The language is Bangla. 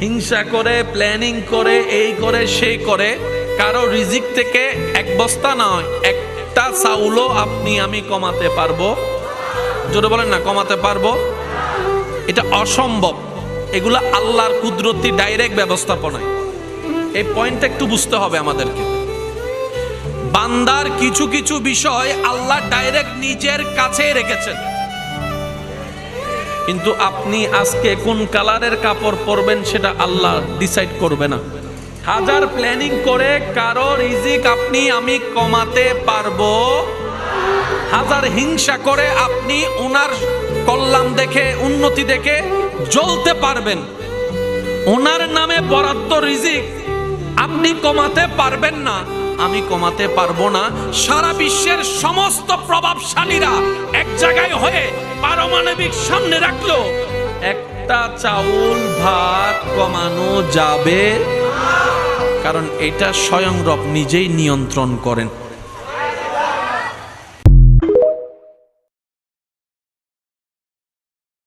হিংসা করে, প্ল্যানিং করে, এই করে সেই করে কারো রিজিক থেকে এক বস্তা নয়, একটা চাউলও আপনি আমি কমাতে পারবো? জোরে বলেন না, কমাতে পারবো? এটা অসম্ভব। এগুলা আল্লাহর কুদরতি ডাইরেক্ট ব্যবস্থাপনায়। এই পয়েন্টটা একটু বুঝতে হবে আমাদেরকে। বান্দার কিছু কিছু বিষয় আল্লাহ ডাইরেক্ট নিজের কাছে রেখেছেন, কিন্তু আপনি আজকে কোন কালারের কাপড় পরবেন সেটা আল্লাহ ডিসাইড করবে না। হাজার প্ল্যানিং করে কারো রিজিক আপনি আমি কমাতে পারবো? হাজার হিংসা করে আপনি ওনার কল্যাণ দেখে, উন্নতি দেখে জ্বলতে পারবেন, ওনার নামে বরাদ্দ রিজিক আপনি কমাতে পারবেন না, আমি কমাতে পারবো না। সারা বিশ্বের সমস্ত প্রভাবশালীরা এক জায়গায় হয়ে পারমাণবিক সামনে রাখলো, একটা চাউল ভাত কমানো যাবে? কারণ এটা স্বয়ং রব নিজেই নিয়ন্ত্রণ করেন।